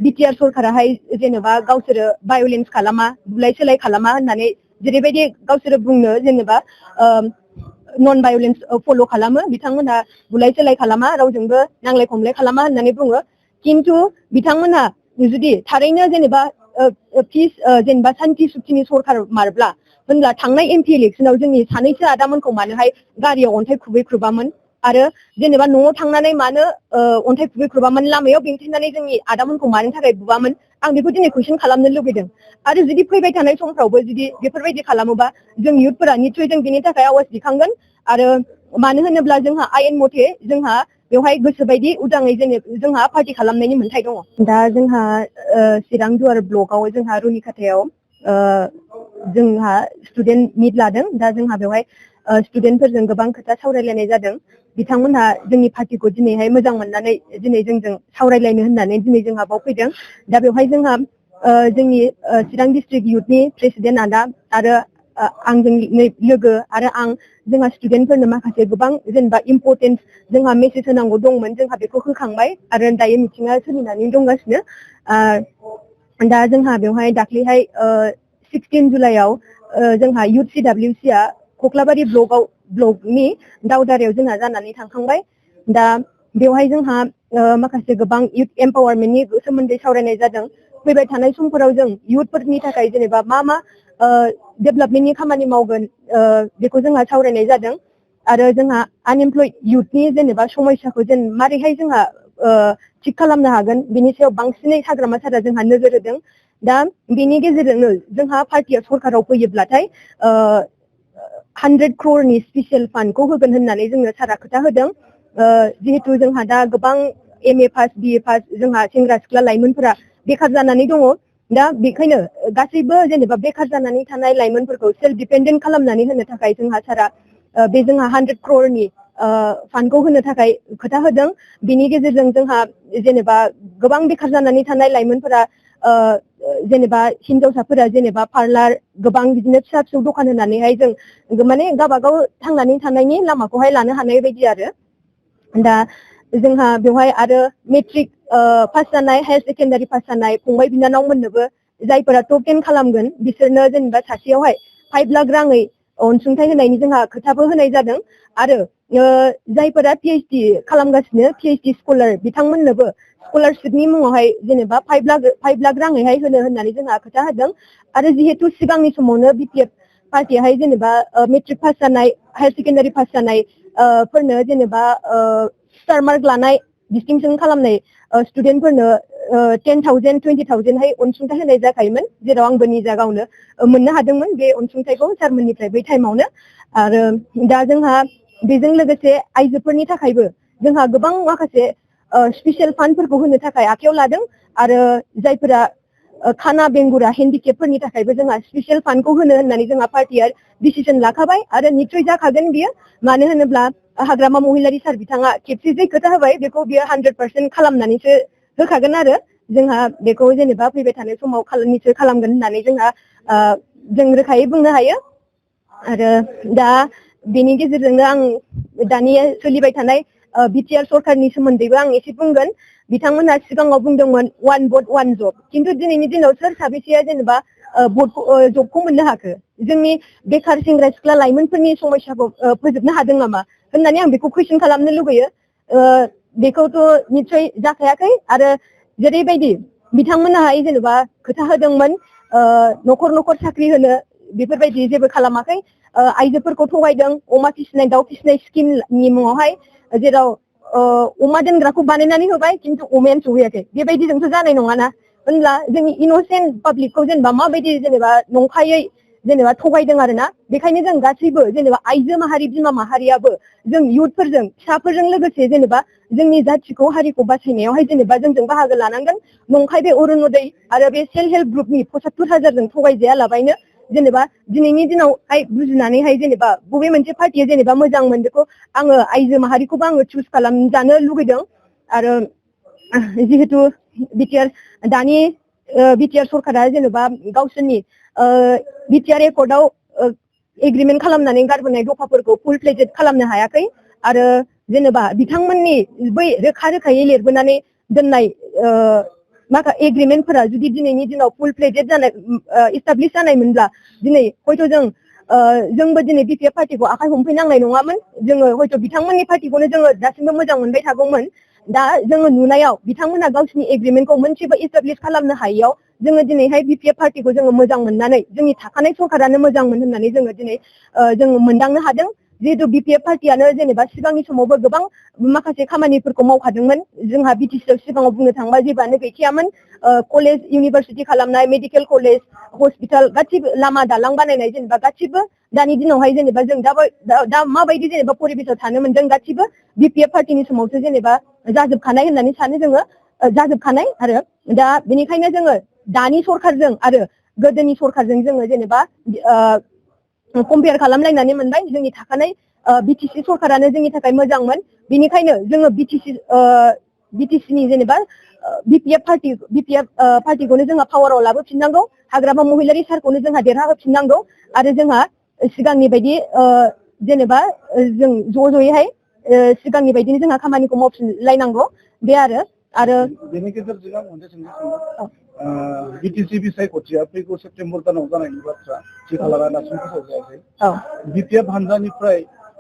BTR सरकाराहाय जेनेबा गावसोरो violence खालामा बुलाय सोलाय खालामा होननानै जेरैबायदि गावसोरो बुंनो जेनेबा नन भायलेन्स फल' खालामो बिथांमोनहा बुलाय सोलाय खालामा रावजोंबो नांलाय खमलाय खालामा होननानै बुङो किन्तु बिथांमोनहा जुदि थारैनो जेनेबा पिस जेनेबा सान्ति सुक्तिनि सरकार मारब्ला होनब्ला थांनाय एमपि इलेक्सनाव जोंनि सानैसो आदामोनखौ मानोहाय गारियाव अन्थाइ खुबैख्रुबामोन आरो जेनेबा न'आव थांनानै मानो अन्थाइ खुबैख्रुबामोन लामायाव बेंथेनानै जोंनि आदामोनखौ मानि थाखाय बुवामोन आं बेखौ दिनै कुइसन खालामनो लुबैदों आरो जुदि फैबाय थानाय समफ्रावबो जुदि बेफोरबायदि खालामोबा जों इयुथफोरा निस्सय जों बेनि थाखाय आवाज दिखांगोन आरो मानो होनोब्ला जोंहा आयेन मथे जोंहा बेवहाय गोसोबायदि उदाङै जोंहा पार्टि खालामनायनि मोन्थाय दङ दा जोंहा चिरां दुवार ब्लकआव जोंहा रुनिखाथायाव जोंहा स्टुडेन्ट मिट लादों दा जोंहा बेवहाय स्टुडेन्टफोरजों गोबां खोथा सावरायलायनाय जादों बिथांमोनहा जोंनि पार्टिखौ दिनैहाय मोजां मोननानै दिनै जोंजों सावरायलायनो होननानै दिनै जोंहा बाव फैदों दा बेवहाय जोंहा जोंनि चिरां डिस्ट्रिक्ट इउथनि प्रेसिडेन्ट आदा आरो आंजों लोगो आरो आं जोंहा स्टुडेन्टफोरनो माखासे गोबां जेनेबा इम्परटेन्ट जोंहा मेसेज होनांगौ दंमोन जोंहा बेखौ होखांबाय आरो दायो मिटिङा सोलिनानै दंगासिनो दा जोंहा बेवहाय दाख्लैहाय 16 जुलाइआव जोंहा इउथ CWCआ कक्लाबारि ब्लकनि दावदारायाव जोंहा जानानै थांखांबाय दा बेवहाय जोंहा माखासे गोबां इउथ एम्पावारमेन्टनि सोमोन्दै सावरायनाय जादों फैबाय थानाय समफोराव जों इउथफोरनि थाखाय जेनेबा मा डेभेलपमेन्टनि खामानि मावगोन बेखौ जोंहा सावरायनाय जादों आरो जोंहा आनएमप्लयड इउथनि जेनेबा समस्याखौ जों मारैहाय जोंहा थिग खालामनो हागोन बिनि सायाव बांसिनै हाग्रामा सारा जोंहा नोजोर होदों दा बेनि गेजेरजोंनो जोंहा पार्टिया सरकाराव फैयोब्लाथाय 100 crore स्पेसियेल फान्डखौ होगोन होननानै जोंनो सारा खोथा होदों जिहेतु जोंहा दा गोबां MA पास BA पास जोंहा सेंग्रा सिख्ला लाइमोनफोरा बेखार जानानै दङ दा बेखायनो गासैबो जेनेबा बेखार जानानै थानाय लाइमोनफोरखौ सेल्फ डिपेन्डेन्ट खालामनानै होनो थाखाय जोंहा सारा बे जोंहा 100 crore फान्डखौ होनो थाखाय खोथा होदों बिनि गेजेरजों जोंहा जेनेबा गोबां बेखार जानानै थानाय लाइमोनफोरा जेनेबा हिनजावसाफोरा जेनेबा पार्लार गोबां बिदिनो फिसा फिसौ दखान होनानैहाय जों माने गावबागाव थांनानै थानायनि लामाखौहाय लानो हानाय बायदि आरो दा जोंहा बेवहाय आरो मेट्रिक पास जानाय हायार सेकेन्डारि पास जानाय फंबाय बिनानावमोननोबो जायफोरा टप 10 खालामगोन बिसोरनो जेनेबा सासेयावहाय 5 लाख राङै अनसुंथाइ होनायनि जोंहा खोथाबो होनाय जादों आरो जायफोरा PhD खालामगासिनो PhD स्कलार बिथांमोननोबो स्कलारशिपनि मुङावहाय जेनेबा 5 लाख राङैहाय होनो होननानै जोंहा खोथा होदों आरो जिहेतु सिगांनि समावनो BPF पार्टियाहाय जेनेबा मेट्रिक पास जानाय हायार सेकेन्डारि पास जानाय फोरनो जेनेबा स्टार मार्क लानाय डिस्टिंसन खालामनाय स्टुडेन्टफोरनो 10,000 20,000 हाय अनसुंथाइ होनाय जाखायोमोन जेराव आंबो निजा गावनो मोननो हादोंमोन बे अनसुंथाइखौ सारमोननिफ्राय बै टाइमावनो आरो दा जोंहा बेजों लोगोसे आइजोफोरनि थाखायबो जोंहा गोबां माखासे स्पेसियेल फान्डफोरखौ होनो थाखाय आखायाव लादों आरो जायफोरा खाना बेंगुरा हेन्डिकेपफोरनि थाखायबो जोंहा स्पेसियेल फान्डखौ होनो होननानै जोंहा पार्टिया डिसिजन लाखाबाय आरो निस्सय जाखागोन बियो मानो होनोब्ला हाग्रामा महिलारि सार बिथाङा खेबसे जे खोथा होबाय बेखौ बियो 100% खालामनानैसो होखागोन आरो जोंहा बेखौ जेनेबा फैबाय थानाय समाव निस्सय खालामगोन होननानै जोंहा जों रोखायै बुंनो हायो आरो दा बेनि गेजेरजोंनो आं दानि सोलिबाय थानाय बिटिआर सरकारनि सोमोन्दैबो आं एसे बुंगोन बिथांमोनहा सिगाङाव बुंदोंमोन 1 vote 1 job किन्तु दिनैनि दिनाव सोर साबेसेया जेनेबा जबखौ मोननो हाखो जोंनि बेखार सेंग्रा सिख्ला लाइमोनफोरनि समस्याखौ फोजोबनो हादों नामा होननानै आं बेखौ कुइसन खालामनो लुगैयो बेखौथ' निस्सय जाखायाखै आरो जेरैबायदि बिथांमोनाहाय जेनेबा खोथा होदोंमोन न'खर न'खर साख्रि होनो बेफोरबायदि जेबो खालामाखै आइजोफोरखौ थगायदों अमा फिसिनाय दाउ फिसिनाय स्किमनि मुङावहाय जेराव अमा दोनग्राखौ बानायनानै होबाय किन्तु अमायानो सहैयाखै बेबायदिजोंथ' जानाय नङाना होनब्ला जोंनि इनोसेन्ट पाब्लिकखौ जेनेबा माबायदि जेनेबा नंखायै जेनेबा थगायदों आरोना बेखायनो जों गासैबो जेनेबा आइजो माहारि बिमा माहारियाबो जों इयुथफोरजों फिसाफोरजों लोगोसे जेनेबा जोंनि जाथिखौ हारिखौ बासायनायावहाय जेनेबा जोंजों बाहागो लानांगोन नंखाय बे अरुणोदय आरो बे सेल्फ हेल्प ग्रुपनि 75,000 थगायजायालाबायनो जेनेबा दिनैनि दिनावहाय बुजिनानैहाय जेनेबा बबे मोनसे पार्टिया जेनेबा मोजांमोन बेखौ आङो आइजो माहारिखौबो आङो चुज खालामजानो लुगैदों आरो जिहेतु दानि बिटिआर सरकारा जेनेबा गावसोरनि बिटिआर एकर्डआव एग्रिमेन्ट खालामनानै गारबोनाय दफाफोरखौ फुल फ्लेजेड खालामनो हायाखै आरो जेनेबा बिथांमोननि बै रोखा रोखायै लिरबोनानै दोननाय माखा एग्रीमेन्टफोरा जुदि दिनैनि दिनाव फुल फ्लेजेड जानाय इस्टाब्लिश जानायमोनब्ला दिनै हयथ' जोंबो दिनै बिपिएफ पार्टीखौ आखाइ हमफैनांनाय नङामोन जोङो हयथ' बिथांमोननि पार्टीखौनो जोङो दासिमबो मोजां मोनबाय थागौमोन दा जोङो नुनायाव बिथांमोना गावसिनि एग्रीमेन्टखौ मोनसेबो इस्टाब्लिश खालामनो हायैयाव जोङो दिनैहाय बिपिएफ पार्टीखौ जोङो मोजां मोननानै जोंनि थाखानाय सरकारानो मोजांमोन होननानै जोङो दिनै जोङो मोनदांनो हादों जिहेतु बिपिएफ पार्टीयानो जेनेबा सिगांनि समावबो गोबां माखासे खामानिफोरखौ मावखादोंमोन जोंहा बिटिसिआव सिगाङाव बुंनो थाङोबा जेबोआनो गैखायामोन कलेज इउनिभारसिटि खालामनाय मेडिकेल कलेज हस्पिटाल गासिबो लामा दालां बानायनाय जेनेबा गासिबो दानि दिनावहाय जेनेबा जों दा माबायदि जेनेबा परिबेसाव थानो मोनदों गासिबो बिपिएफ पार्टीनि समावसो जेनेबा जाजोबखानाय होननानै सानो जोङो जाजोबखानाय आरो दा बेनिखायनो जोङो दानि सरखारजों आरो गोदोनि सरखारजों जोङो जेनेबा कम्पेयार खालामलायनानै मोनबाय जोंनि थाखानाय बिटिसि सरकारानो जोंनि थाखाय मोजांमोन बेनिखायनो जोङो बिटिसिनि जेनेबा बिपिएफ पार्टीखौनो जोंहा पावाराव लाबोफिननांगौ हाग्रामा महिलारि सारखौनो जोंहा देरहाहोफिननांगौ आरो जोंहा सिगांनि बायदि जेनेबा जों ज'यैहाय सिगांनि बायदिनो जोंहा खामानिखौ मावफिनलायनांगौ बे आरो बेनि गेजेरजों आं मोनसे सोंनो बिटिसि बिसायख'थिया फैगौ सेप्तेम्बर दानाव जानायनि बाथ्रा थि खालामना दासिम फोसावजायाखै बिपिएफ हानजानिफ्राय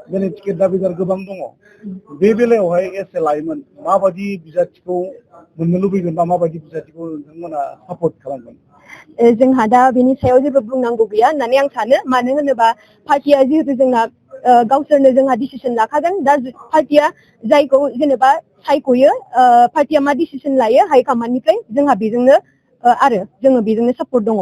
दिनै टिकेट दाबिदार गोबां दङ बे बेलायावहाय एसे लाइमोन माबायदि बिजाथिखौ मोननो लुबैगोन बा माबायदि बिजाथिखौ नोंथांमोना सापर्ट खालामगोन जोंहा दा बेनि सायाव जेबो बुंनांगौ गैया होननानै आं सानो मानो होनोबा पार्टीया जिहेतु जोंना गावसोरनो जोंहा डिसिसन लाखागोन दा पार्टीया जायखौ जेनेबा सायख'यो पार्टीया मा डिसिसन लायो हाइकमान्डनिफ्राय जोंहा बेजोंनो जोङो बेजोंनो सापर्ट दङ